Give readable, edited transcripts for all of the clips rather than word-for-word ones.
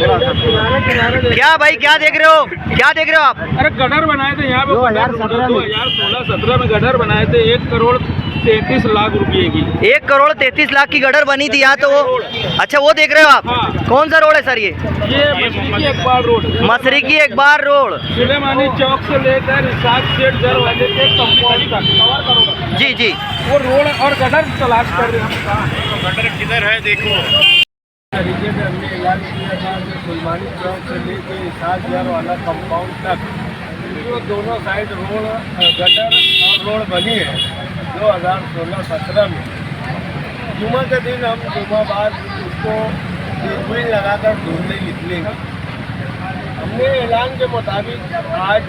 क्या भाई क्या देख रहे हो, क्या देख रहे हो आप? अरे गटर बनाए थे यहाँ पे 2016-17 में गटर बनाए थे 1,33,00,000 रुपये की। 1,33,00,000 की गटर बनी थी यहाँ तो वो। अच्छा वो देख रहे हो आप? हाँ। कौन सा रोड है सर ये? मछली इकबाल रोड, मसरी की इकबाल रोड। सुलेमानी चौक से लेकर रिसार्ट सेठ घर वाले के कंपाउंड तक। जी जी, वो रोड और गटर तलाश कर रहे हैं। गटर किधर है देखो। तरीके से हमने ऐलान किया था कि सुलेमानी चौक से लेकर रिसार्ट घर वाला कंपाउंड तक जो दोनों साइड रोड गटर और रोड बनी है 2016-17 में। जुम्मे के दिन हम जुम्मा बाद उसको ट्यूबवेल लगाकर ढूंढने निकलेंगे। हमने ऐलान के मुताबिक आज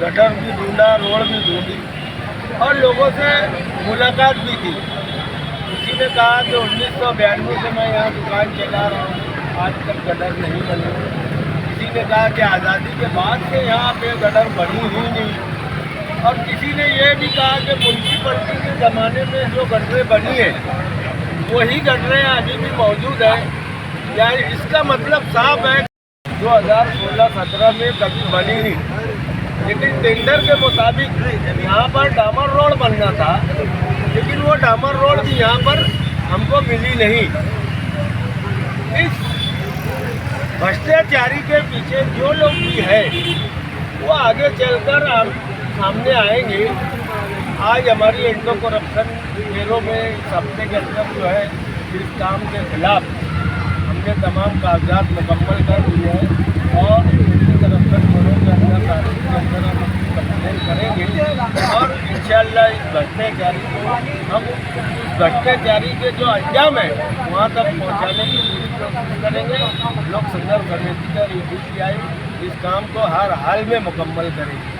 गटर भी ढूंढा, रोड भी ढूंढी और लोगों से मुलाकात भी की। किसी ने कहा कि 1992 से मैं यहाँ दुकान चला रहा हूँ, आज तक गटर नहीं बनी। किसी ने कहा कि आज़ादी के बाद से यहाँ पे गटर बनी ही नहीं। और किसी ने ये भी कहा कि म्यूनसिपलिटी के ज़माने में जो गटरें बनी है वही गटरें अभी भी मौजूद है। या इसका मतलब साफ है 2016-17 में कभी बनी नहीं। लेकिन टेंडर के मुताबिक यहाँ पर डामर रोड बनना था, लेकिन वो डामर रोड भी यहाँ पर हमको मिली नहीं। इस भ्रष्टाचारी के पीछे जो लोग भी है वो आगे चलकर सामने आएंगे। आज हमारी एंटी करप्शन ब्यूरो में इस हफ्ते के अंदर जो है इस काम के खिलाफ हमने तमाम कागजात मुकम्मल कर दिए हैं और एंटी करप्शन ब्यूरो के अंदर तारीख के अंदर हम कंप्लेन करेंगे और इंशाअल्लाह इस भ्रष्टाचारी को हम इस भ्रष्टाचारी के जो अंजाम है वहाँ तक पहुँचाने की पूरी कोशिश करेंगे। लोक संघर्ष समिति का PTI इस काम को हर हाल में मुकम्मल करेगी।